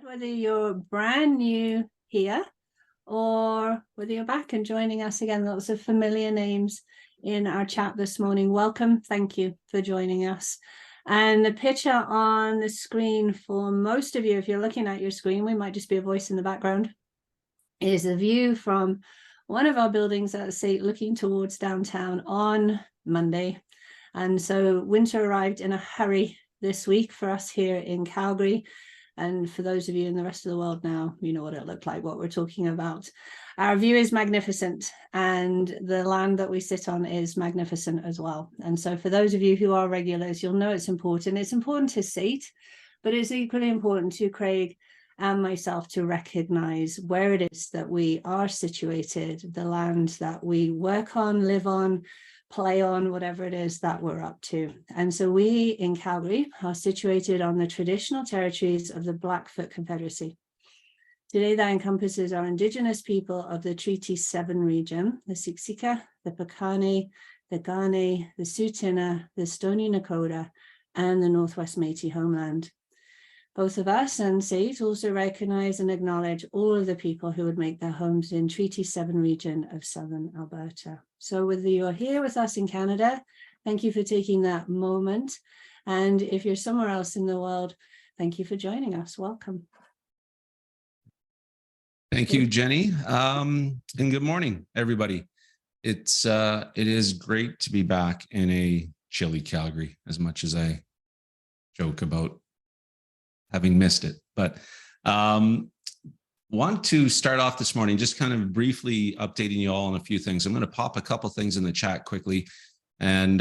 Whether you're brand new here or whether you're back and joining us again, lots of familiar names in our chat this morning. Welcome. Thank you for joining us. And the picture on the screen for most of you, if you're looking at your screen, we might just be a voice in the background, is a view from one of our buildings at SAIT looking towards downtown on Monday. And so winter arrived in a hurry this week for us here in Calgary. And for those of you in the rest of the world now, you know what it looked like, what we're talking about. Our view is magnificent, and the land that we sit on is magnificent as well. And so for those of you who are regulars, you'll know it's important. It's important to SAIT, but it's equally important to Craig and myself to recognize where it is that we are situated, the land that we work on, live on, play on, whatever it is that we're up to. And so we in Calgary are situated on the traditional territories of the Blackfoot Confederacy. Today that encompasses our Indigenous people of the Treaty 7 region, the Siksika, the Piikani, the Kainai, the Tsuut'ina, the Stoney Nakoda, and the Northwest Métis homeland. Both of us and SAIT also recognize and acknowledge all of the people who would make their homes in Treaty 7 region of Southern Alberta. So whether you're here with us in Canada, thank you for taking that moment. And if you're somewhere else in the world, thank you for joining us. Welcome. Thank you, Jenny. And good morning, everybody. It is great to be back in a chilly Calgary, as much as I joke about having missed it. But want to start off this morning just kind of briefly updating you all on a few things. I'm going to pop a couple things in the chat quickly, and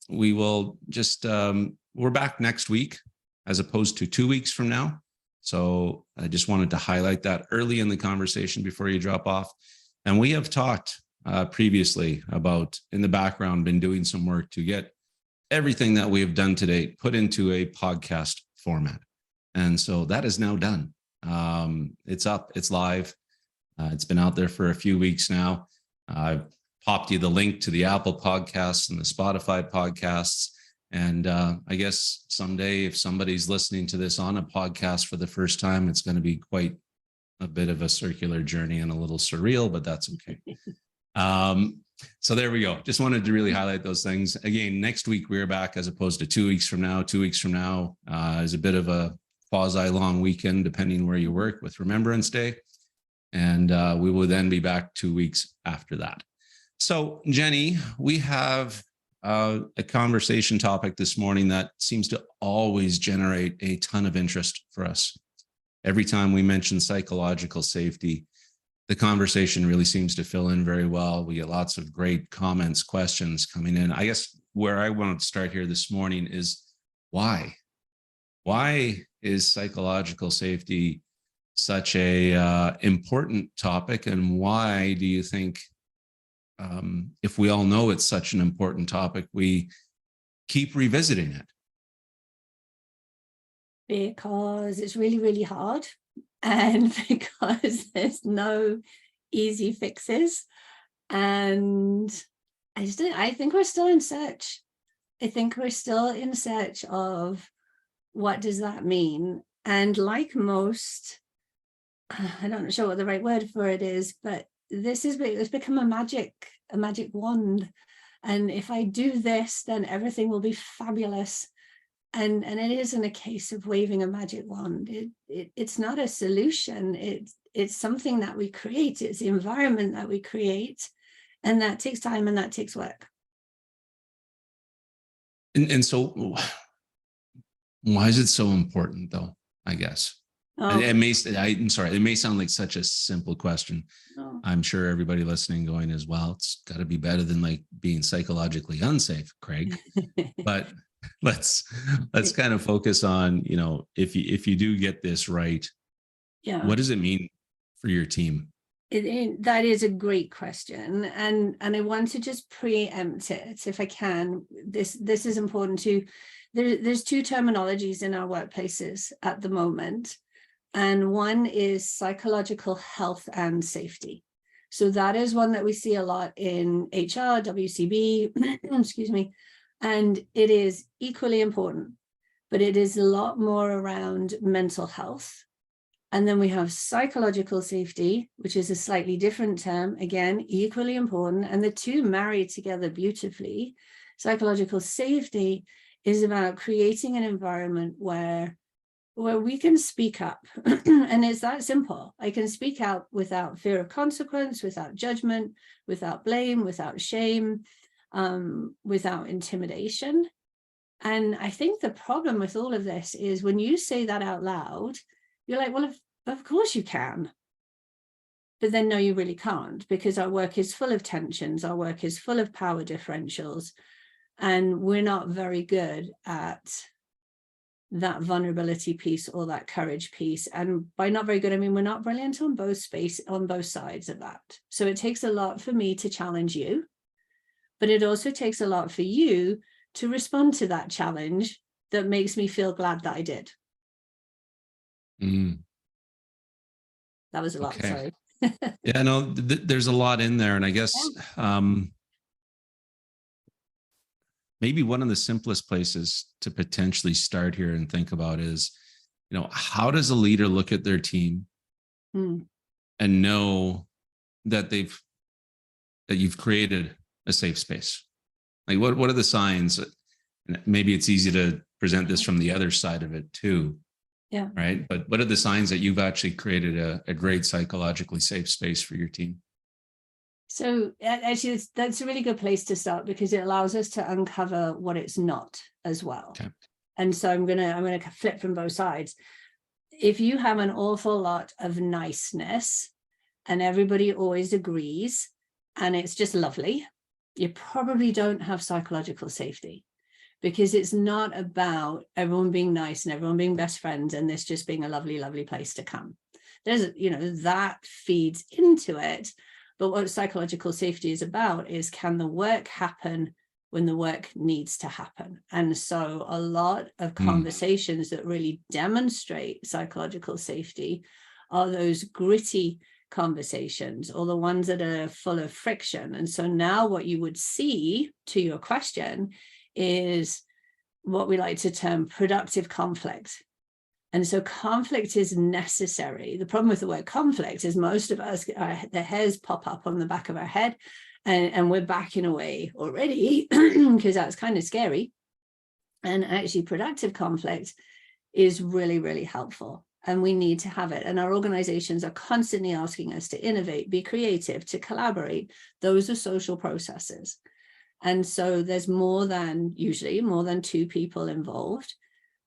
we will just we're back next week as opposed to 2 weeks from now. So I just wanted to highlight that early in the conversation before you drop off. And we have talked previously about, in the background, been doing some work to get everything that we have done to date put into a podcast format. And so that is now done. It's up, it's live. It's been out there for a few weeks now. I've popped you the link to the Apple podcasts and the Spotify podcasts. And I guess someday, if somebody's listening to this on a podcast for the first time, it's going to be quite a bit of a circular journey and a little surreal, but that's okay. So there we go. Just wanted to really highlight those things. Again, next week we're back as opposed to 2 weeks from now. 2 weeks from now is a bit of a quasi-long weekend, depending where you work, with Remembrance Day. And we will then be back 2 weeks after that. So, Jenny, we have a conversation topic this morning that seems to always generate a ton of interest for us. Every time we mention psychological safety, the conversation really seems to fill in very well. We get lots of great comments, questions coming in. I guess where I want to start here this morning is why? Why is psychological safety such a important topic, and why do you think, if we all know it's such an important topic, we keep revisiting it? Because it's really, really hard, and because there's no easy fixes. And I think we're still in search. I think we're still in search of what does that mean? And like most, I'm not sure what the right word for it is, but it's become a magic wand. And if I do this, then everything will be fabulous. And it isn't a case of waving a magic wand. It's not a solution. It's something that we create. It's the environment that we create, and that takes time and that takes work. And so why is it so important, though, I guess? Oh. It may sound like such a simple question. Oh. I'm sure everybody listening going as well, it's got to be better than like being psychologically unsafe, Craig. But let's kind of focus on, you know, if you do get this right, yeah, what does it mean for your team? That is a great question, and I want to just preempt it if I can. This is important too. There's two terminologies in our workplaces at the moment, and one is psychological health and safety. So that is one that we see a lot in HR, WCB, excuse me, and it is equally important, but it is a lot more around mental health And then we have psychological safety, which is a slightly different term, again, equally important. And the two marry together beautifully. Psychological safety is about creating an environment where we can speak up. And it's that simple. I can speak out without fear of consequence, without judgment, without blame, without shame, without intimidation. And I think the problem with all of this is when you say that out loud, you're like, well, of course you can. But then no, you really can't, because our work is full of tensions. Our work is full of power differentials. And we're not very good at that vulnerability piece or that courage piece. And by not very good, I mean, we're not brilliant on both sides of that. So it takes a lot for me to challenge you, but it also takes a lot for you to respond to that challenge that makes me feel glad that I did. That was a lot, Okay. sorry. Yeah, no, there's a lot in there. And I guess maybe one of the simplest places to potentially start here and think about is, you know, how does a leader look at their team and know that you've created a safe space? Like what are the signs? Maybe it's easy to present this from the other side of it too. Yeah. Right. But what are the signs that you've actually created a great psychologically safe space for your team? So actually, that's a really good place to start, because it allows us to uncover what it's not as well. Okay. And so I'm gonna flip from both sides. If you have an awful lot of niceness and everybody always agrees and it's just lovely, you probably don't have psychological safety, because it's not about everyone being nice and everyone being best friends and this just being a lovely, lovely place to come. There's, you know, that feeds into it. But what psychological safety is about is, can the work happen when the work needs to happen? And so a lot of conversations that really demonstrate psychological safety are those gritty conversations, or the ones that are full of friction. And so now what you would see, to your question, is what we like to term productive conflict. And so conflict is necessary. The problem with the word conflict is most of us, the hairs pop up on the back of our head, and we're backing away already because that's kind of scary. And actually productive conflict is really, really helpful. And we need to have it. And our organizations are constantly asking us to innovate, be creative, to collaborate. Those are social processes. And so there's usually more than two people involved.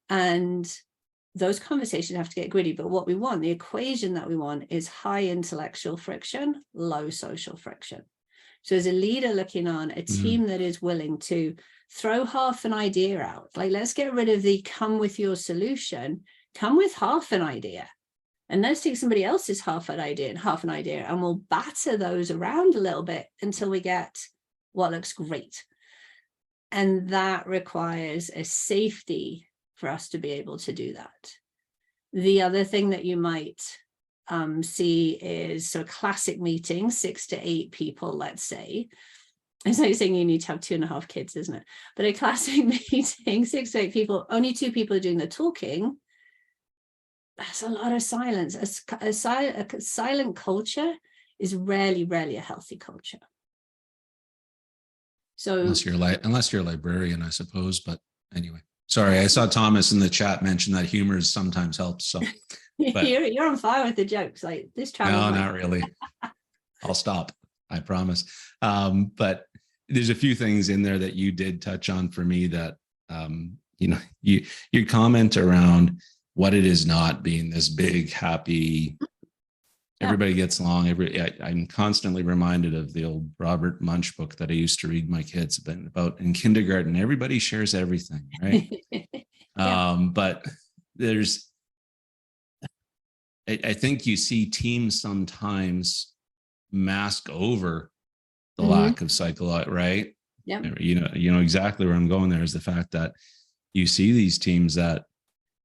And those conversations have to get gritty. But what we want, the equation that we want, is high intellectual friction, low social friction. So as a leader looking on a team that is willing to throw half an idea out, like, let's get rid of the come with your solution, come with half an idea. And let's take somebody else's half an idea, and we'll batter those around a little bit until we get what looks great. And that requires a safety for us to be able to do that. The other thing that you might see is, so a classic meeting, 6 to 8 people, let's say. It's like saying you need to have 2.5 kids, isn't it? But a classic meeting, 6 to 8 people, only 2 people are doing the talking. That's a lot of silence. A silent culture is rarely a healthy culture. So unless you're a librarian, I suppose. But anyway, sorry, I saw Thomas in the chat mention that humor sometimes helps. So but, you're on fire with the jokes, like this travel. No, not really. I'll stop, I promise. But there's a few things in there that you did touch on for me that you know, your comment around what it is not being this big, happy, everybody gets along. I'm constantly reminded of the old Robert Munch book that I used to read my kids about in kindergarten. Everybody shares everything, right? But there's, I think you see teams sometimes mask over the lack of psychology, right? Yeah. You know exactly where I'm going there, is the fact that you see these teams that,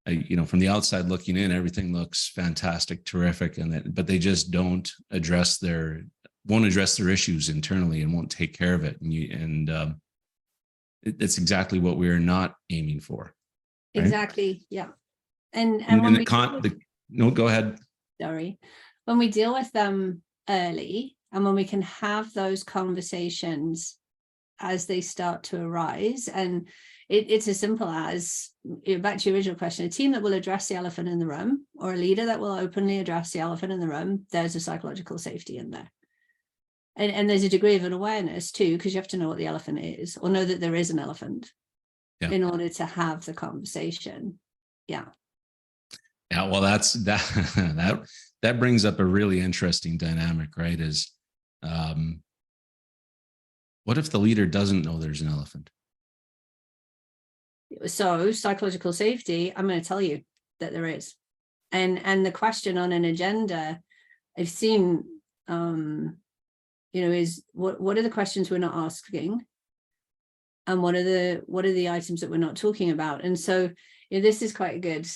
you know, from the outside looking in, everything looks fantastic, terrific, but they just won't address their issues internally and won't take care of it. And it's exactly what we're not aiming for. Right? Exactly. Yeah. And no, go ahead. Sorry. When we deal with them early, and when we can have those conversations as they start to arise, and it's as simple as, back to your original question, a team that will address the elephant in the room, or a leader that will openly address the elephant in the room, there's a psychological safety in there. And there's a degree of an awareness too, because you have to know what the elephant is, or know that there is an elephant, in order to have the conversation. Yeah. Well, that brings up a really interesting dynamic, right? Is what if the leader doesn't know there's an elephant? So psychological safety, I'm going to tell you that there is. And the question on an agenda, I've seen, is what are the questions we're not asking? And what are the items that we're not talking about? And so this is quite a good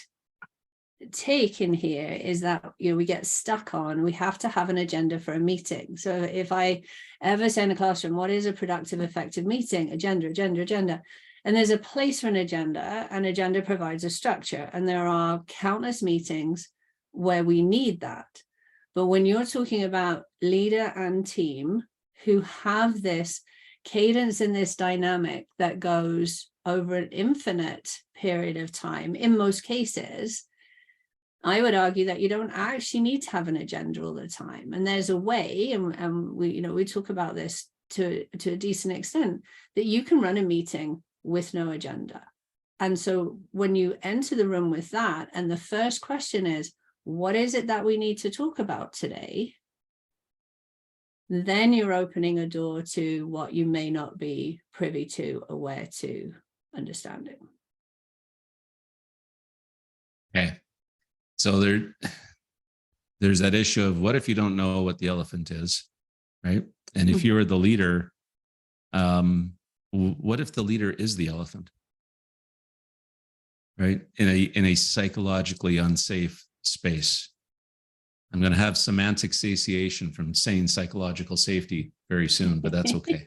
take in here, is that we get stuck on, we have to have an agenda for a meeting. So if I ever say in the classroom, what is a productive, effective meeting? Agenda, agenda, agenda. And there's a place for an agenda, and agenda provides a structure. And there are countless meetings where we need that. But when you're talking about leader and team who have this cadence and this dynamic that goes over an infinite period of time, in most cases, I would argue that you don't actually need to have an agenda all the time. And there's a way, and we talk about this to a decent extent, that you can run a meeting with no agenda. And so when you enter the room with that, and the first question is, what is it that we need to talk about today? Then you're opening a door to what you may not be privy to, aware to, understanding. Okay. So there's that issue of, what if you don't know what the elephant is, right? And if you're the leader, what if the leader is the elephant, right? In a psychologically unsafe space. I'm going to have semantic satiation from saying psychological safety very soon, but that's okay.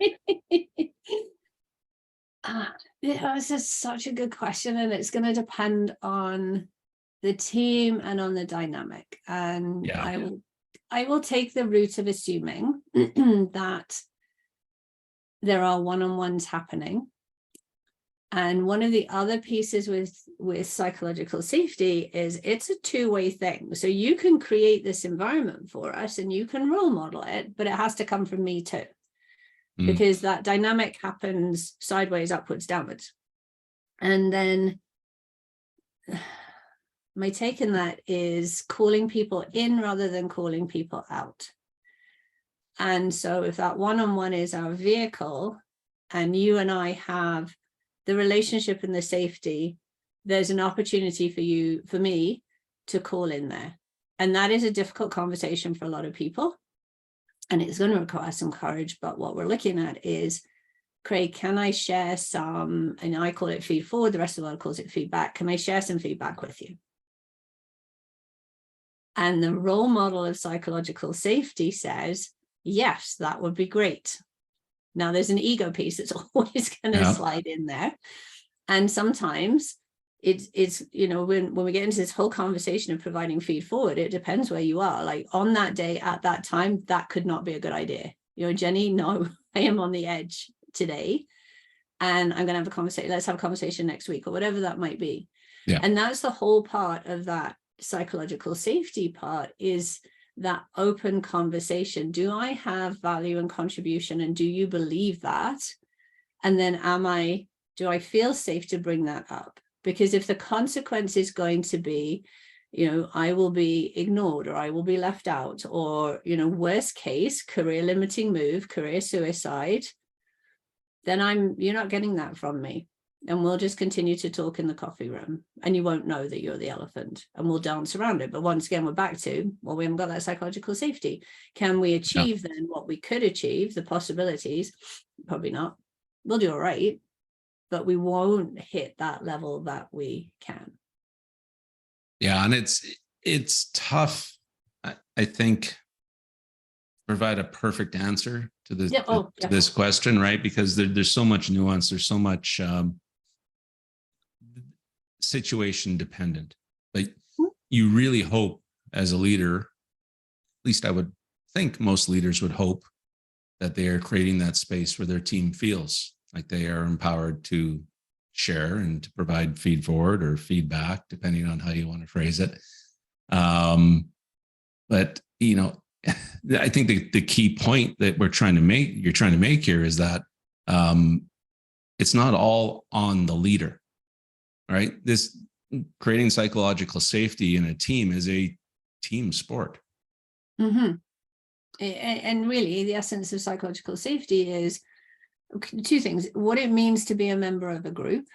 This is such a good question, and it's going to depend on the team and on the dynamic. And I will take the route of assuming that there are one-on-ones happening. And one of the other pieces with psychological safety is it's a two-way thing. So you can create this environment for us and you can role model it, but it has to come from me too, because that dynamic happens sideways, upwards, downwards. And then my take in that is calling people in rather than calling people out. And so if that one-on-one is our vehicle, and you and I have the relationship and the safety, there's an opportunity for me to call in there. And that is a difficult conversation for a lot of people. And it's going to require some courage. But what we're looking at is, Craig, can I share some, and I call it feed forward, the rest of the world calls it feedback. Can I share some feedback with you? And the role model of psychological safety says, yes, that would be great. Now there's an ego piece that's always going to slide in there. And sometimes it's when we get into this whole conversation of providing feed forward, it depends where you are. Like on that day at that time, that could not be a good idea. Jenny, no, I am on the edge today and I'm going to have a conversation. Let's have a conversation next week, or whatever that might be. Yeah. And that's the whole part of that psychological safety part, is that open conversation. Do I have value and contribution, and do you believe that? And then do I feel safe to bring that up? Because if the consequence is going to be, I will be ignored, or I will be left out, or, worst case, career limiting move, career suicide, then you're not getting that from me. And we'll just continue to talk in the coffee room, and you won't know that you're the elephant, and we'll dance around it. But once again, we're back to, well, we haven't got that psychological safety. Can we achieve then what we could achieve, the possibilities? Probably not. We'll do all right, but we won't hit that level that we can. Yeah. And it's tough, I think, provide a perfect answer to this, to this question, right? Because there's so much nuance, there's so much situation dependent. Like, you really hope as a leader, at least I would think most leaders would hope that they are creating that space where their team feels like they are empowered to share and to provide feed forward or feedback, depending on how you want to phrase it. But, you know, I think the key point that you're trying to make here is that it's not all on the leader, right? This creating psychological safety in a team is a team sport. Mm-hmm. And really, the essence of psychological safety is two things: what it means to be a member of a group.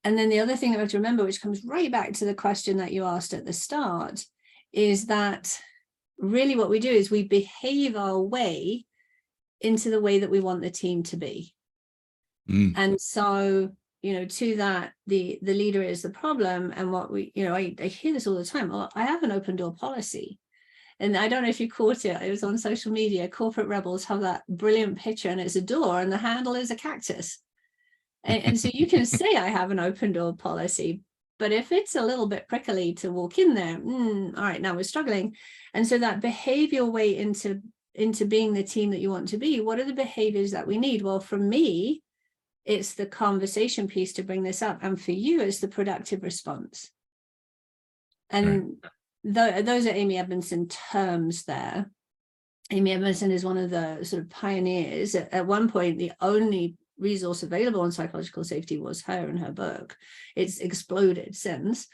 And then the other thing that we have to remember, which comes right back to the question that you asked at the start, is that really what we do is we behave our way into the way that we want the team to be. And so, you know, to that, the leader is the problem. And what we, you know, I hear this all the time. Oh, I have an open door policy. And I don't know if you caught it. It was on social media. Corporate rebels have that brilliant picture, and it's a door and the handle is a cactus. And so you can say I have an open door policy, but if it's a little bit prickly to walk in there, all right, now we're struggling. And so that behavioral way into being the team that you want to be, what are the behaviors that we need? Well, for me, it's the conversation piece to bring this up. And for you, it's the productive response. And those are Amy Edmondson terms there. Amy Edmondson is one of the sort of pioneers. At one point, the only resource available on psychological safety was her and her book. It's exploded since.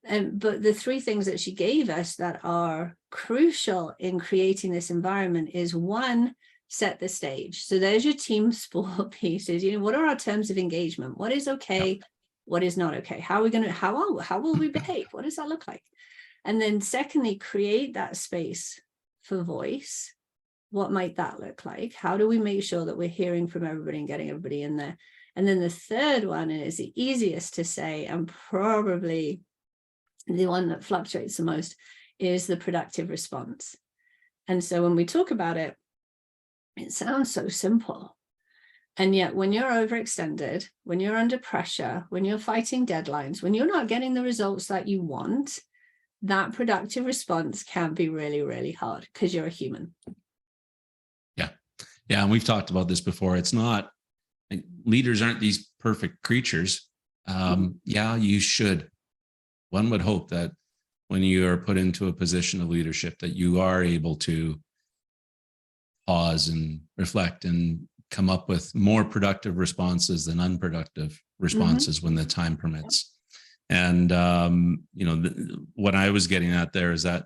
But the three things that she gave us that are crucial in creating this environment is, one, set the stage. So there's your team sport pieces. You know, what are our terms of engagement? What is okay? What is not okay? How will we behave? What does that look like? And then secondly, create that space for voice. What might that look like? How do we make sure that we're hearing from everybody and getting everybody in there? And then the third one, and it's the easiest to say and probably the one that fluctuates the most, is the productive response. And so when we talk about it, it sounds so simple. And yet when you're overextended, when you're under pressure, when you're fighting deadlines, when you're not getting the results that you want, that productive response can be really, really hard because you're a human. Yeah. And we've talked about this before. It's not, leaders aren't these perfect creatures. Yeah, you should. One would hope that when you are put into a position of leadership, that you are able to pause and reflect and come up with more productive responses than unproductive responses when the time permits. And, you know, what I was getting at there is that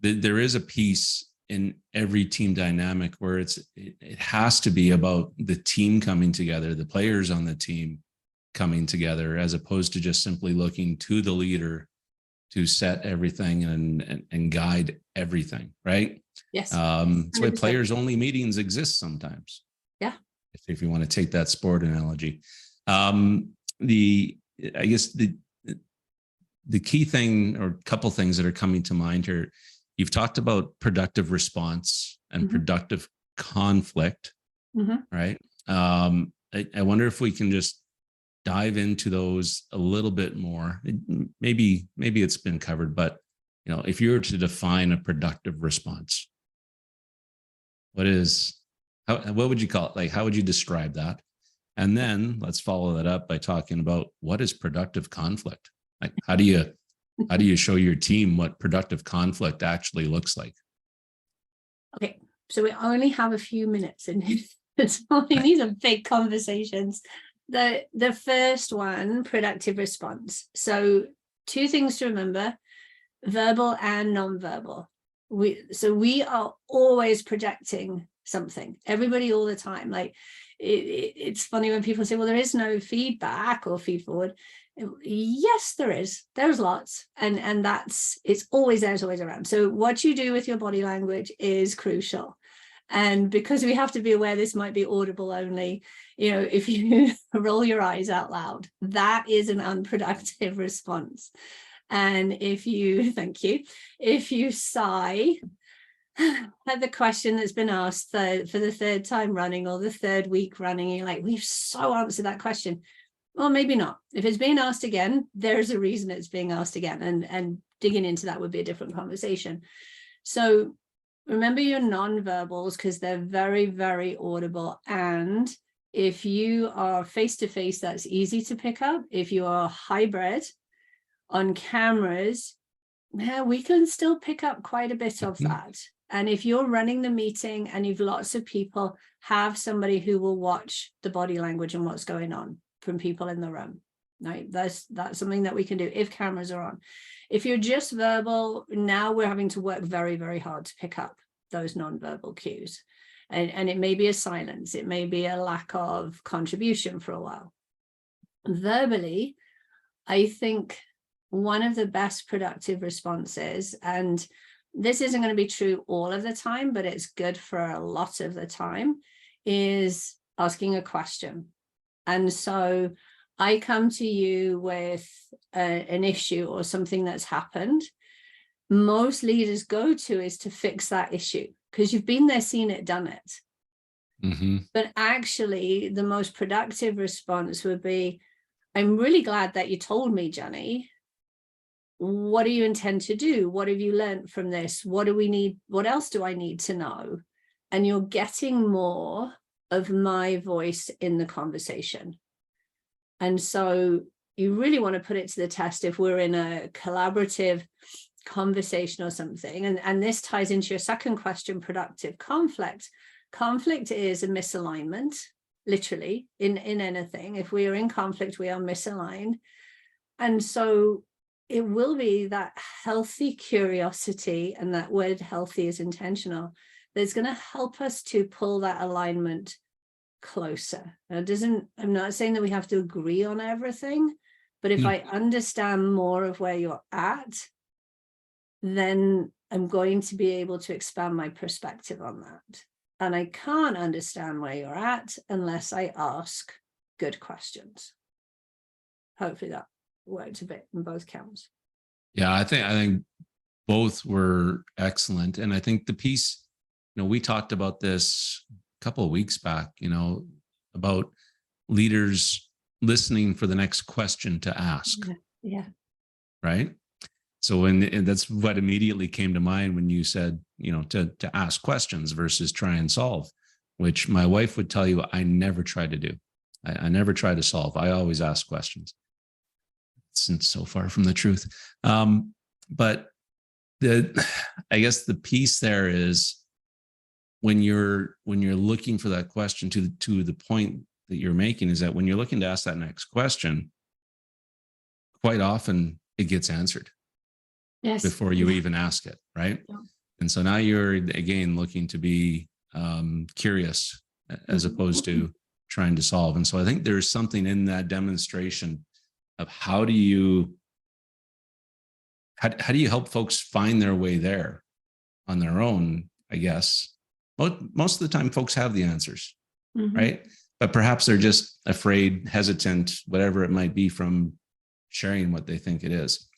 there is a piece in every team dynamic where it has to be about the team coming together, the players on the team coming together, as opposed to just simply looking to the leader to set everything and guide everything, right? Yes. That's why players only meetings exist sometimes. Yeah. If you want to take that sport analogy. I guess the key thing, or a couple things that are coming to mind here, you've talked about productive response and productive conflict, right? I wonder if we can just dive into those a little bit more. Maybe it's been covered, but you know, if you were to define a productive response, what would you call it? Like, how would you describe that? And then let's follow that up by talking about what is productive conflict? Like, how do you show your team what productive conflict actually looks like? Okay, so we only have a few minutes in this morning. These are big conversations. The first one, productive response. So two things to remember: verbal and non-verbal. We are always projecting something, everybody, all the time. Like it's funny when people say, well, there is no feedback or feed forward. Yes, there is. There's lots, and it's always there, it's always around. So what you do with your body language is crucial. And because we have to be aware this might be audible only, you know, if you roll your eyes out loud, that is an unproductive response. And if you sigh at the question that's been asked for the third time running or the third week running, you're like, we've so answered that question. Well, maybe not. If it's being asked again, there's a reason it's being asked again. And digging into that would be a different conversation. So remember your non-verbals, because they're very, very audible. And if you are face-to-face, that's easy to pick up. If you are hybrid on cameras, yeah, we can still pick up quite a bit of that. And if you're running the meeting and you've lots of people, have somebody who will watch the body language and what's going on from people in the room. Right? That's something that we can do if cameras are on. If you're just verbal, now we're having to work very, very hard to pick up those non-verbal cues. And it may be a silence, it may be a lack of contribution for a while. Verbally, I think one of the best productive responses, and this isn't going to be true all of the time, but it's good for a lot of the time, is asking a question. And so I come to you with an issue or something that's happened. Most leaders go to is to fix that issue, because you've been there, seen it, done it. Mm-hmm. But actually, the most productive response would be, I'm really glad that you told me, Jenny. What do you intend to do? What have you learned from this? What do we need? What else do I need to know? And you're getting more of my voice in the conversation. And so you really want to put it to the test if we're in a collaborative conversation or something. And this ties into your second question, productive conflict. Conflict is a misalignment, literally, in anything. If we are in conflict, we are misaligned. And so it will be that healthy curiosity, and that word healthy is intentional, that's going to help us to pull that alignment closer. I'm not saying that we have to agree on everything, but if I understand more of where you're at, then I'm going to be able to expand my perspective on that. And I can't understand where you're at unless I ask good questions. Hopefully that worked a bit in both counts. Yeah, I think both were excellent. And I think the piece, we talked about this a couple of weeks back, about leaders listening for the next question to ask. Yeah. Right. So and that's what immediately came to mind when you said, to ask questions versus try and solve, which my wife would tell you I never try to do. I never try to solve. I always ask questions. It's so far from the truth. But I guess the piece there is when you're looking for that question, to the point that you're making, is that when you're looking to ask that next question, quite often it gets answered. Yes. Before you even ask it, right? Yeah. And so now you're again looking to be curious as opposed to trying to solve. And so I think there's something in that demonstration of how do you help folks find their way there on their own, I guess. Most of the time folks have the answers, right? But perhaps they're just afraid, hesitant, whatever it might be, from sharing what they think it is.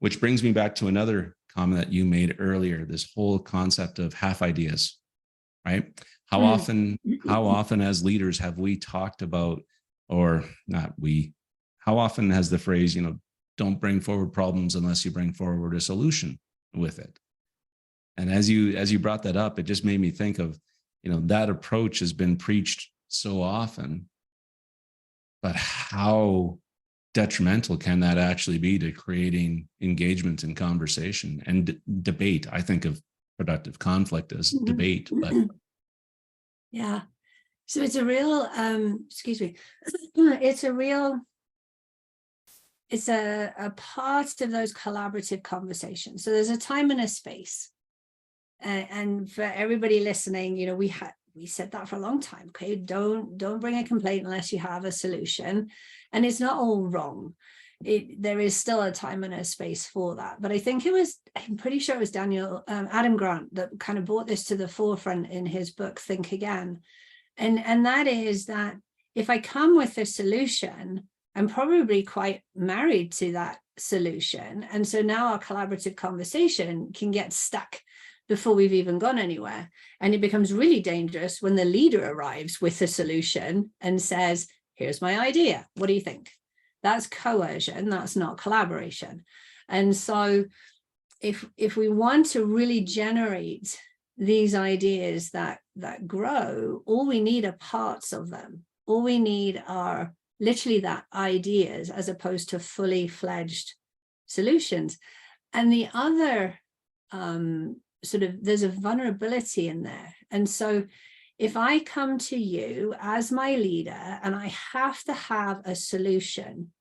Which brings me back to another comment that you made earlier, this whole concept of half ideas, right? How often as leaders have we talked about, or not we, how often has the phrase, don't bring forward problems unless you bring forward a solution with it? And as you brought that up, it just made me think of, that approach has been preached so often, but how detrimental can that actually be to creating engagement and conversation and debate? I think of productive conflict as debate, but yeah. So it's a real, it's a part of those collaborative conversations. So there's a time and a space. And for everybody listening, we said that for a long time. Okay, don't bring a complaint unless you have a solution. And it's not all wrong. There is still a time and a space for that. But I think I'm pretty sure it was Adam Grant that kind of brought this to the forefront in his book, Think Again. And that is that if I come with a solution, I'm probably quite married to that solution. And so now our collaborative conversation can get stuck before we've even gone anywhere. And it becomes really dangerous when the leader arrives with a solution and says, here's my idea. What do you think? That's coercion. That's not collaboration. And so if we want to really generate these ideas that grow, all we need are parts of them. All we need are literally that ideas as opposed to fully fledged solutions. And the other there's a vulnerability in there. And so if I come to you as my leader and I have to have a solution,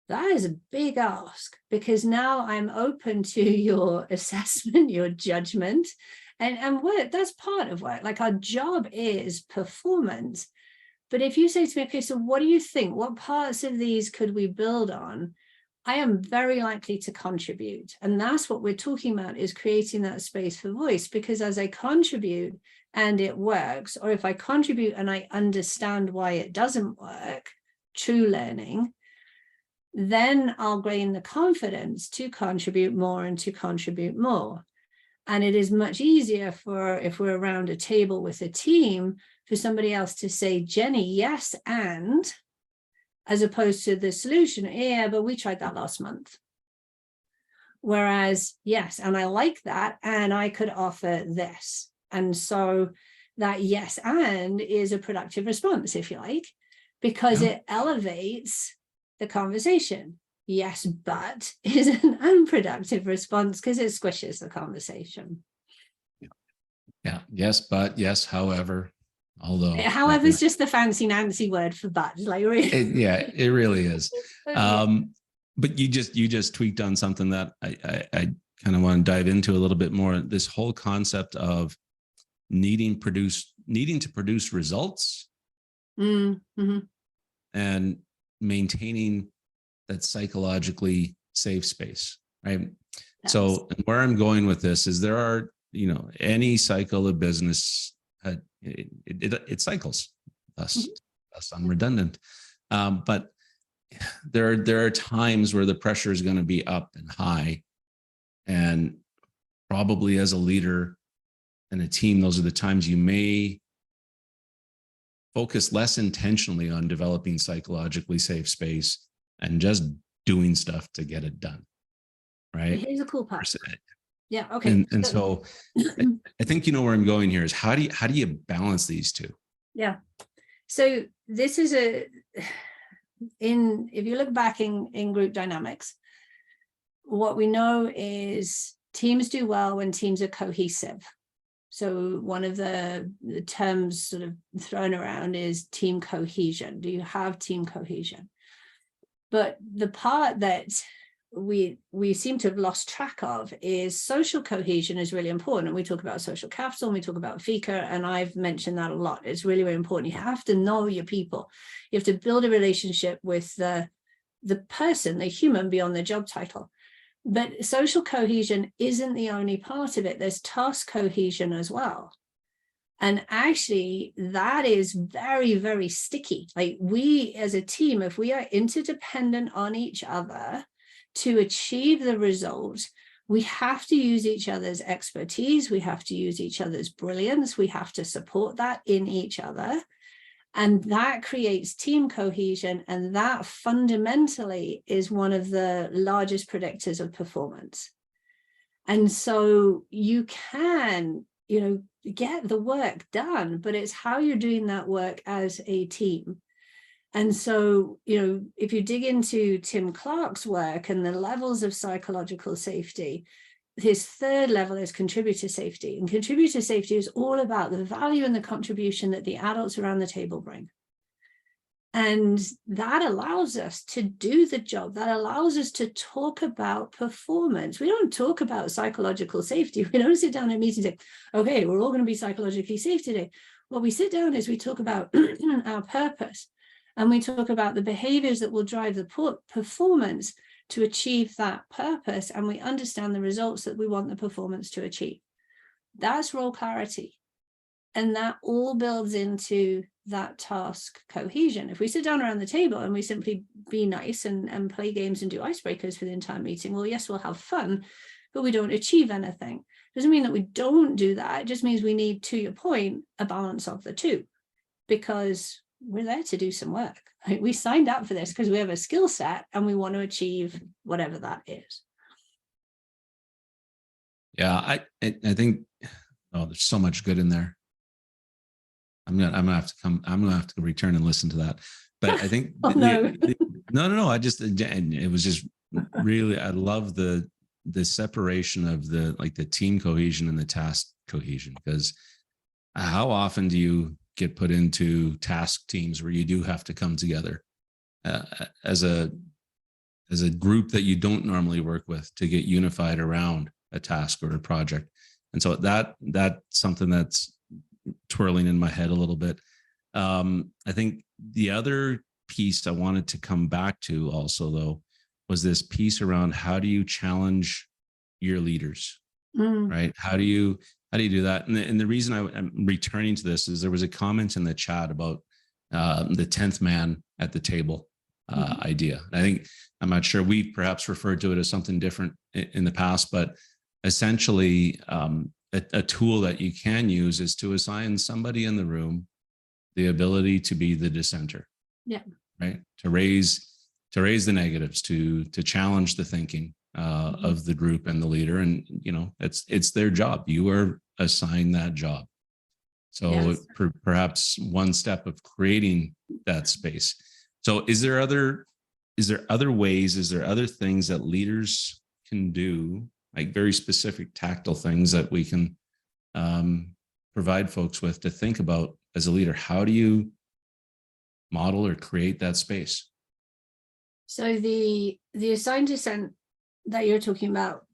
that is a big ask, because now I'm open to your assessment, your judgment, and work. That's part of work. Like, our job is performance. But if you say to me, okay, so what do you think? What parts of these could we build on? I am very likely to contribute. And that's what we're talking about, is creating that space for voice. Because as I contribute and it works, or if I contribute and I understand why it doesn't work, true learning, then I'll gain the confidence to contribute more and to contribute more. And it is much easier for, if we're around a table with a team, for somebody else to say, Jenny, yes, and, as opposed to the solution, yeah, but we tried that last month. Whereas, yes, and I like that, and I could offer this. And so that yes, and is a productive response, if you like, because it elevates the conversation. Yes, but is an unproductive response because it squishes the conversation. Yeah. Yes, but, yes, however, although. However, it's just the fancy Nancy word for but. Like, really. It really is. But you just tweaked on something that I kind of want to dive into a little bit more. This whole concept of needing to produce results and maintaining that psychologically safe space, right? Yes. So where I'm going with this is, there are, any cycle of business, it cycles. Thus I'm redundant. But there are times where the pressure is going to be up and high, and probably as a leader and a team, those are the times you may focus less intentionally on developing psychologically safe space and just doing stuff to get it done. Right. Here's a cool part. Yeah. Okay. And so I think you know where I'm going here is, how do you balance these two? Yeah. So this is if you look back in group dynamics, what we know is teams do well when teams are cohesive. So one of the terms sort of thrown around is team cohesion. Do you have team cohesion? But the part that we seem to have lost track of is social cohesion is really important. And we talk about social capital, and we talk about FICA, and I've mentioned that a lot. It's really, really important. You have to know your people. You have to build a relationship with the person, the human, beyond the job title. But social cohesion isn't the only part of it. There's task cohesion as well. And actually, that is very, very sticky. Like, we as a team, if we are interdependent on each other to achieve the result, we have to use each other's expertise. We have to use each other's brilliance. We have to support that in each other. And that creates team cohesion. And that fundamentally is one of the largest predictors of performance. And so you can, get the work done, but it's how you're doing that work as a team. And so, if you dig into Tim Clark's work and the levels of psychological safety, his third level is contributor safety. And contributor safety is all about the value and the contribution that the adults around the table bring. And that allows us to do the job. That allows us to talk about performance. We don't talk about psychological safety. We don't sit down in a meeting and say, okay, we're all going to be psychologically safe today. What we sit down is we talk about our purpose, and we talk about the behaviors that will drive the performance to achieve that purpose, and we understand the results that we want the performance to achieve. That's role clarity. And that all builds into that task cohesion. If we sit down around the table and we simply be nice and play games and do icebreakers for the entire meeting, well, yes, we'll have fun, but we don't achieve anything. Doesn't mean that we don't do that. It just means we need, to your point, a balance of the two, because we're there to do some work. We signed up for this because we have a skill set and we want to achieve whatever that is. Yeah, I think, oh, there's so much good in there. I'm gonna have to come. I'm gonna have to return and listen to that. But I think Oh, no. no. I just, it was just really, I love the separation of the team cohesion and the task cohesion, because how often do you get put into task teams where you do have to come together as a group that you don't normally work with to get unified around a task or a project? And so that's something that's twirling in my head a little bit. I think the other piece I wanted to come back to also, though, was this piece around how do you challenge your leaders, right? How do you do that? And the reason I'm returning to this is there was a comment in the chat about the 10th man at the table idea. And I think, I'm not sure, we perhaps referred to it as something different in the past, but essentially a tool that you can use is to assign somebody in the room the ability to be the dissenter. Yeah. Right. To raise the negatives, to challenge the thinking of the group and the leader. And, it's their job. You are assigned that job. So yes, perhaps one step of creating that space. So is there other ways, is there other things that leaders can do, like very specific tactile things that we can provide folks with to think about as a leader? How do you model or create that space? So the assigned dissent that you're talking about,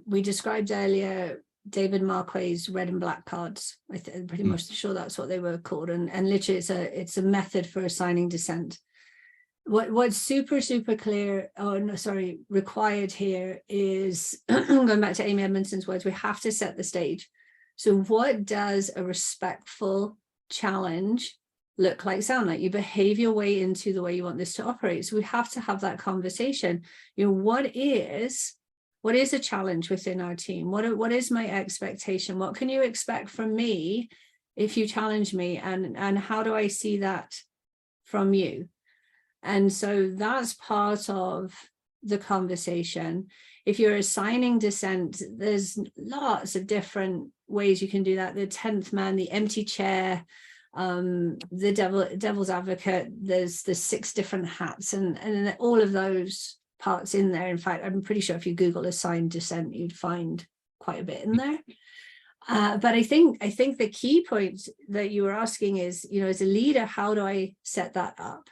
we described earlier David Marquet's red and black cards. I'm pretty much sure that's what they were called. And literally it's a method for assigning dissent. What's super clear, required here is going back to Amy Edmondson's words, we have to set the stage. So what does a respectful challenge look like, sound like? You behave your way into the way you want this to operate. So we have to have that conversation. What is a challenge within our team? What is my expectation? What can you expect from me if you challenge me? And how do I see that from you? And so that's part of the conversation. If you're assigning dissent, there's lots of different ways you can do that. The 10th man, the empty chair, the devil's advocate, there's 6 different hats, and all of those parts in there. In fact, I'm pretty sure if you Google assigned dissent, you'd find quite a bit in there. But I think the key point that you were asking is, as a leader, how do I set that up?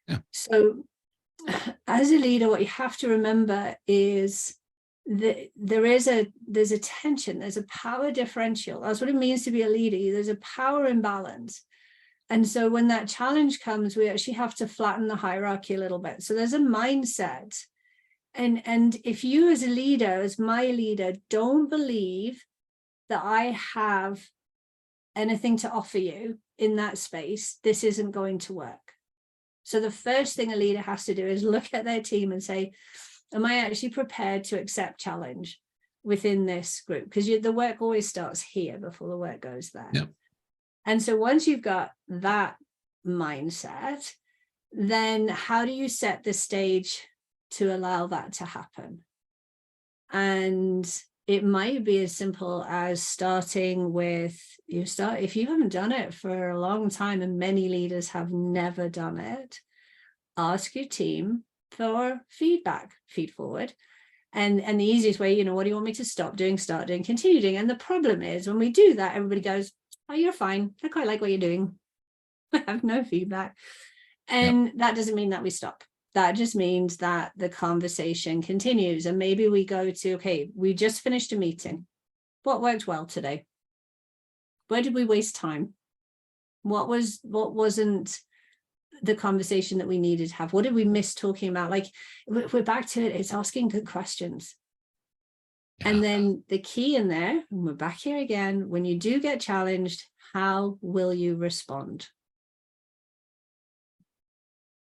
Yeah. So as a leader, what you have to remember is that there's a tension, there's a power differential. That's what it means to be a leader. There's a power imbalance. And so when that challenge comes, we actually have to flatten the hierarchy a little bit. So there's a mindset. And if you as a leader, as my leader, don't believe that I have anything to offer you in that space, this isn't going to work. So the first thing a leader has to do is look at their team and say, am I actually prepared to accept challenge within this group? Because the work always starts here before the work goes there. Yep. And so once you've got that mindset, then how do you set the stage to allow that to happen? And it might be as simple as starting with, if you haven't done it for a long time, and many leaders have never done it, ask your team for feedback, feed forward. And the easiest way, what do you want me to stop doing, start doing, continue doing? And the problem is when we do that, everybody goes, oh, you're fine. I quite like what you're doing. I have no feedback. And that doesn't mean that we stop. That just means that the conversation continues. And maybe we go to, okay, we just finished a meeting. What worked well today? Where did we waste time? What wasn't the conversation that we needed to have? What did we miss talking about? Like, we're back to it. It's asking good questions. Yeah. And then the key in there, and we're back here again, when you do get challenged, how will you respond?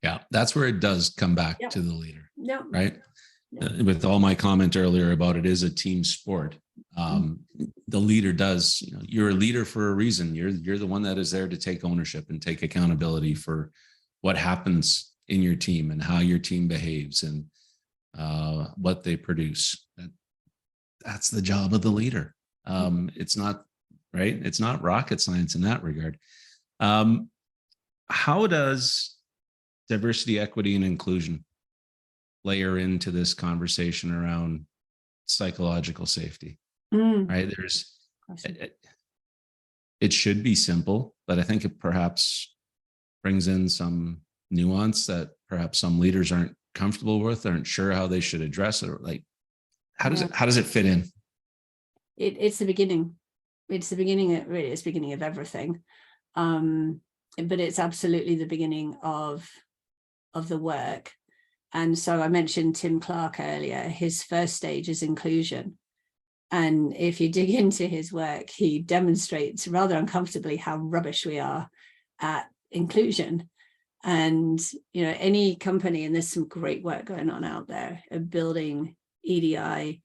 Yeah, that's where it does come back to the leader, right? With all my comment earlier about it is a team sport. The leader does, you're a leader for a reason. You're the one that is there to take ownership and take accountability for what happens in your team and how your team behaves and what they produce. that's the job of the leader. It's not, right? It's not rocket science in that regard. How does diversity, equity, and inclusion layer into this conversation around psychological safety? Right? It should be simple, but I think it perhaps brings in some nuance that perhaps some leaders aren't comfortable with, aren't sure how they should address it. Or like, how does it fit in? It's the beginning. It's the beginning. It's the beginning of everything. But it's absolutely the beginning of the work. And so I mentioned Tim Clark earlier. His first stage is inclusion. And if you dig into his work, he demonstrates rather uncomfortably how rubbish we are at inclusion. And, any company, and there's some great work going on out there of building EDI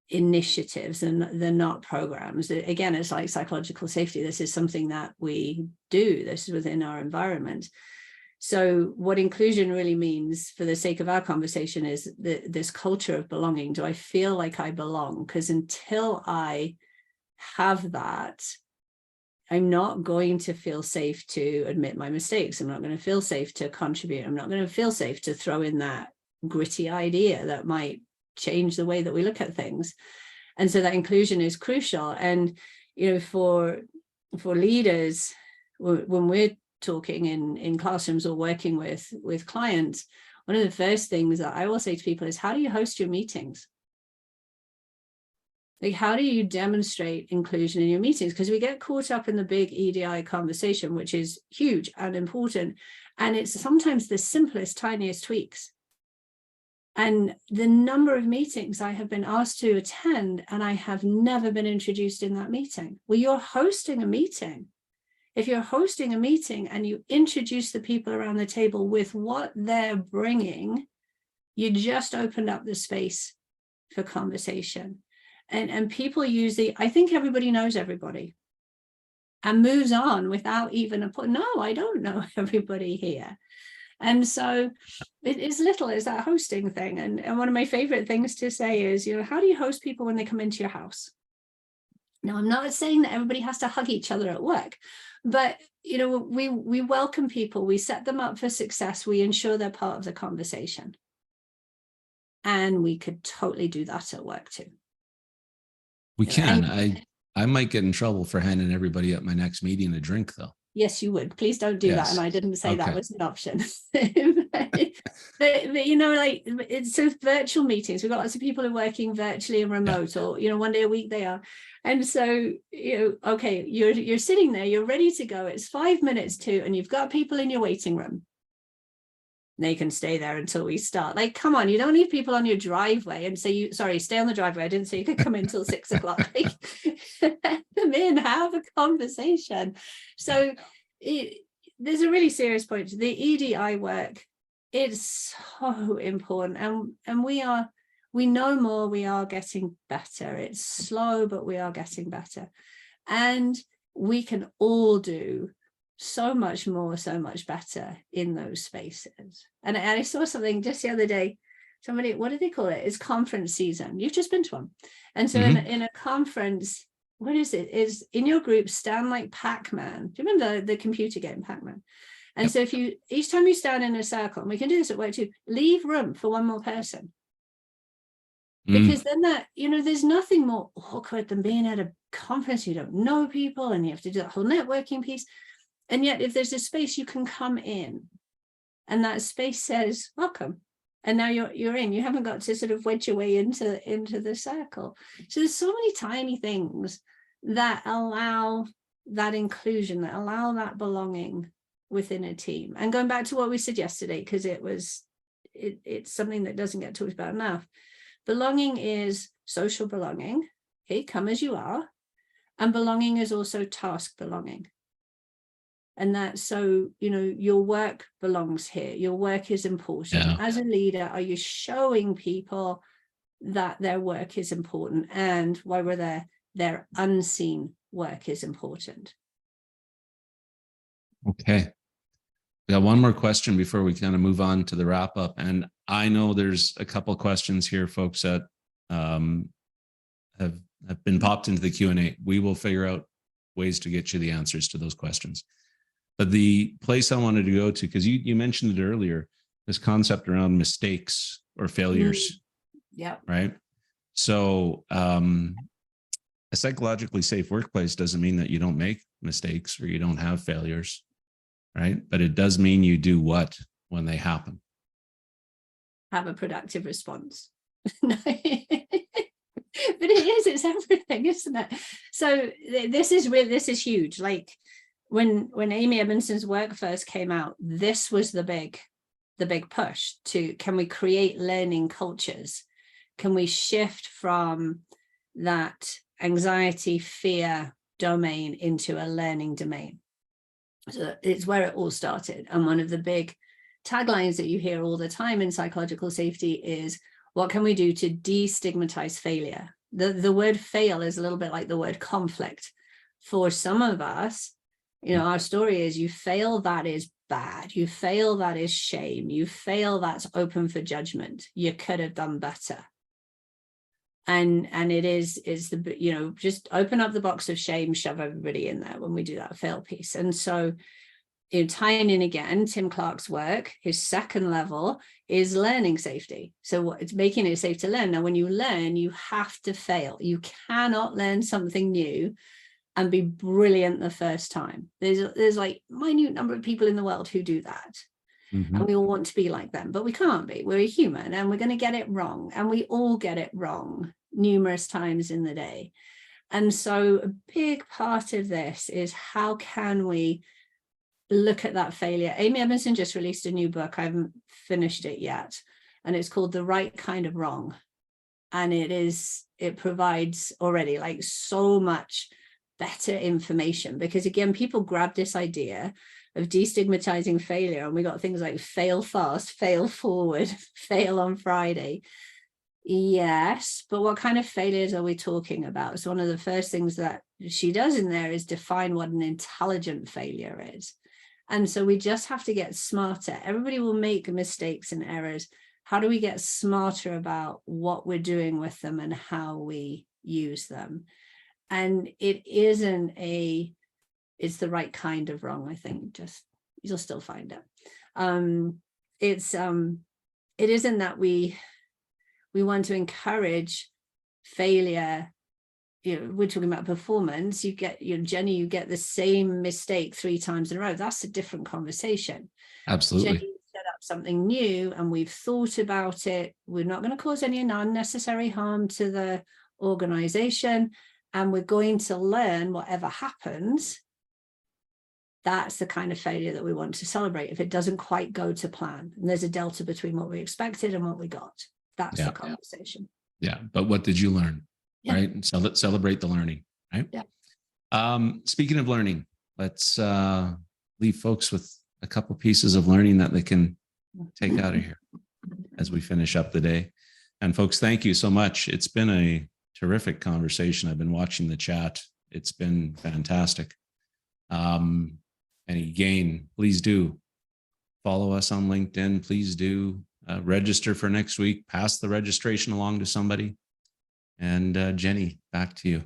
initiatives, and they're not programs. Again, it's like psychological safety. This is something that we do. This is within our environment. So what inclusion really means, for the sake of our conversation, is this culture of belonging. Do I feel like I belong? Because until I have that, I'm not going to feel safe to admit my mistakes. I'm not going to feel safe to contribute. I'm not going to feel safe to throw in that gritty idea that might change the way that we look at things. And so that inclusion is crucial. And, for leaders, when we're talking in classrooms or working with clients, one of the first things that I will say to people is, how do you host your meetings? Like, how do you demonstrate inclusion in your meetings? Because we get caught up in the big EDI conversation, which is huge and important. And it's sometimes the simplest, tiniest tweaks. And the number of meetings I have been asked to attend, and I have never been introduced in that meeting. Well, you're hosting a meeting. If you're hosting a meeting and you introduce the people around the table with what they're bringing, you just opened up the space for conversation. And people use I think everybody knows everybody, and moves on without even no, I don't know everybody here. And so it is little as that hosting thing. And one of my favorite things to say is, how do you host people when they come into your house? Now, I'm not saying that everybody has to hug each other at work, but, we welcome people, we set them up for success, we ensure they're part of the conversation. And we could totally do that at work too. We can. I might get in trouble for handing everybody at my next meeting a drink, though. Yes, you would. Please don't do that. And I didn't say that was an option. but so virtual meetings, we've got lots of people who are working virtually and remote, or, one day a week they are. And so, okay, you're sitting there, you're ready to go. It's 5 minutes to, and you've got people in your waiting room. They can stay there until we start. Like, come on, you don't need people on your driveway and say, stay on the driveway. I didn't say you could come in till 6 o'clock. Like, let them in, have a conversation. So there's a really serious point. The EDI work is so important. And we know more, we are getting better. It's slow, but we are getting better. And we can all do so much more, so much better in those spaces. And I saw something just the other day. Somebody, what do they call it? It's conference season. You've just been to one. And so in a conference, what is it? Is in your group, stand like Pac-Man. Do you remember the computer game Pac-Man? And so each time you stand in a circle, and we can do this at work too, leave room for one more person. Because then there's nothing more awkward than being at a conference, you don't know people, and you have to do that whole networking piece. And yet, if there's a space, you can come in, and that space says, welcome. And now you're in. You haven't got to sort of wedge your way into the circle. So there's so many tiny things that allow that inclusion, that allow that belonging within a team. And going back to what we said yesterday, because it's something that doesn't get talked about enough. Belonging is social belonging. Okay, come as you are. And belonging is also task belonging. And that, so, your work belongs here. Your work is important. Yeah. As a leader, are you showing people that their work is important? And while we're there, their unseen work is important. Okay. We got one more question before we kind of move on to the wrap up. And I know there's a couple of questions here, folks, that have been popped into the Q&A. We will figure out ways to get you the answers to those questions. But the place I wanted to go to, because you mentioned it earlier, this concept around mistakes or failures. Yeah. Right. So a psychologically safe workplace doesn't mean that you don't make mistakes or you don't have failures. Right. But it does mean you do what when they happen? Have a productive response. No. But it's everything, isn't it? So this is huge. Like when Amy Edmondson's work first came out, this was the big push to, can we create learning cultures? Can we shift from that anxiety, fear domain into a learning domain? So it's where it all started. And one of the big taglines that you hear all the time in psychological safety is, what can we do to destigmatize failure? The word fail is a little bit like the word conflict. For some of us, our story is, you fail, that is bad. You fail, that is shame. You fail, that's open for judgment. You could have done better. And it is the, just open up the box of shame, shove everybody in there when we do that fail piece. And so, tying in again, Tim Clark's work, his second level is learning safety. So it's making it safe to learn. Now, when you learn, you have to fail. You cannot learn something new and be brilliant the first time. There's like minute number of people in the world who do that. Mm-hmm. And we all want to be like them, but we can't be. We're a human and we're going to get it wrong. And we all get it wrong numerous times in the day. And so a big part of this is, how can we look at that failure? Amy Edmondson just released a new book. I haven't finished it yet. And it's called The Right Kind of Wrong. And it provides already like so much better information, because again, people grab this idea of destigmatizing failure, and we got things like fail fast, fail forward, fail on Friday. Yes, but what kind of failures are we talking about? So one of the first things that she does in there is define what an intelligent failure is. And so we just have to get smarter. Everybody will make mistakes and errors. How do we get smarter about what we're doing with them and how we use them? And it's the right kind of wrong, I think. Just, you'll still find it. It isn't that we want to encourage failure. We're talking about performance. You get, Jenny, you get the same mistake 3 times in a row. That's a different conversation. Absolutely. Jenny set up something new and we've thought about it. We're not going to cause any unnecessary harm to the organization. And we're going to learn whatever happens. That's the kind of failure that we want to celebrate if it doesn't quite go to plan. And there's a delta between what we expected and what we got. That's the conversation. Yeah. But what did you learn? Yeah. Right. And so let's celebrate the learning. Right. Yeah. Speaking of learning, let's leave folks with a couple pieces of learning that they can take out of here as we finish up the day. And folks, thank you so much. It's been a terrific conversation. I've been watching the chat. It's been fantastic. And again, please do follow us on LinkedIn. Please do register for next week. Pass the registration along to somebody. And Jenny, back to you.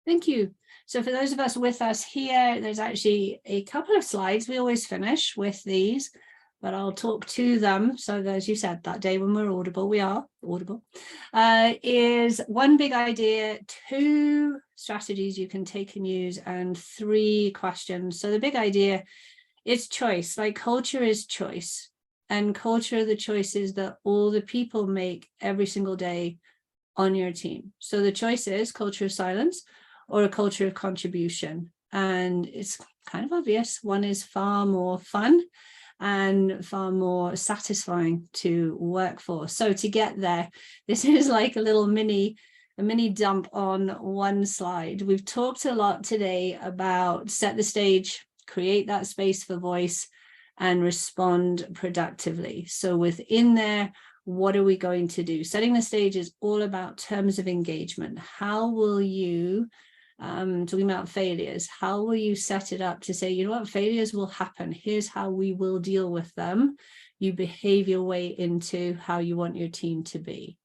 Thank you. So for those of us with us here, there's actually a couple of slides. We always finish with these, but I'll talk to them. So as you said, that day when we're audible, we are audible, is 1 big idea, 2 strategies you can take and use, and 3 questions. So the big idea is choice. Like, culture is choice, and culture are the choices that all the people make every single day on your team. So the choice is culture of silence or a culture of contribution. And it's kind of obvious. One is far more fun and far more satisfying to work for. So to get there, this is like a little mini dump on 1 slide. We've talked a lot today about set the stage, create that space for voice, and respond productively. So within there, what are we going to do? Setting the stage is all about terms of engagement. How will you, talking about failures, how will you set it up to say, you know what, failures will happen. Here's how we will deal with them. You behave your way into how you want your team to be.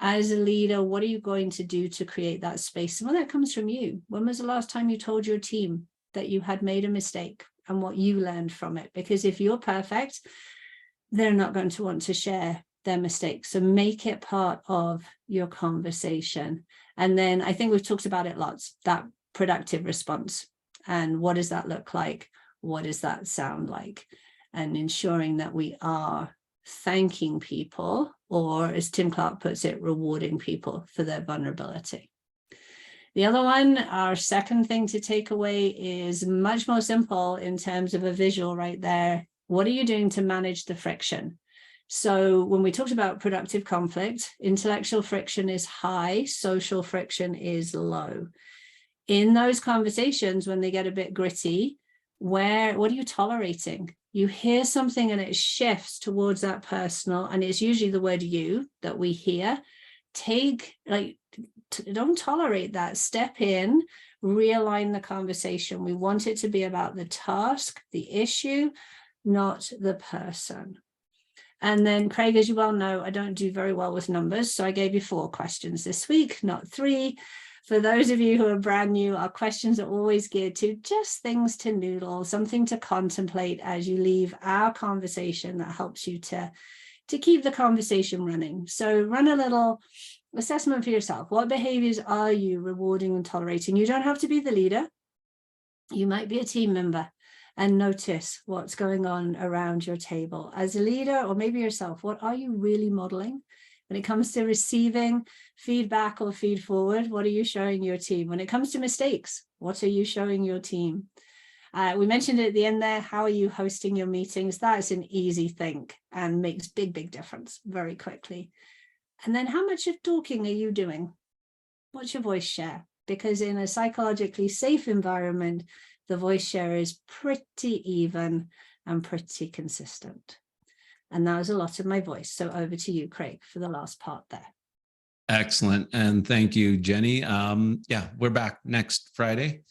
As a leader, what are you going to do to create that space? Well, that comes from you. When was the last time you told your team that you had made a mistake and what you learned from it? Because if you're perfect, they're not going to want to share their mistakes. So make it part of your conversation. And then I think we've talked about it lots, that productive response. And what does that look like? What does that sound like? And ensuring that we are thanking people, or as Tim Clark puts it, rewarding people for their vulnerability. The other one, our second thing to take away, is much more simple in terms of a visual right there. What are you doing to manage the friction? So when we talked about productive conflict, intellectual friction is high, social friction is low. In those conversations, when they get a bit gritty, what are you tolerating? You hear something and it shifts towards that personal, and it's usually the word you that we hear. Don't tolerate that. Step in, realign the conversation. We want it to be about the task, the issue, not the person. And then, Craig, as you well know, I don't do very well with numbers, so I gave you 4 questions this week, not 3. For those of you who are brand new, our questions are always geared to just things to noodle, something to contemplate as you leave our conversation that helps you to keep the conversation running. So run a little assessment for yourself. What behaviors are you rewarding and tolerating? You don't have to be the leader. You might be a team member, and notice what's going on around your table. As a leader, or maybe yourself, what are you really modeling? When it comes to receiving feedback or feed forward, what are you showing your team? When it comes to mistakes, what are you showing your team? We mentioned it at the end there, how are you hosting your meetings? That's an easy thing and makes big difference very quickly. And then how much of talking are you doing? What's your voice share? Because in a psychologically safe environment, the voice share is pretty even and pretty consistent. And that was a lot of my voice. So over to you, Craig, for the last part there. Excellent. And thank you, Jenny. Yeah, we're back next Friday.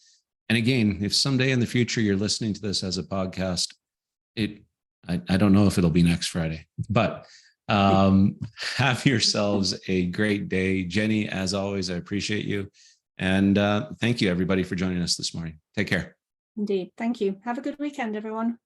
And again, if someday in the future you're listening to this as a podcast, I don't know if it'll be next Friday, but have yourselves a great day. Jenny, as always, I appreciate you. And thank you, everybody, for joining us this morning. Take care. Indeed. Thank you. Have a good weekend, everyone.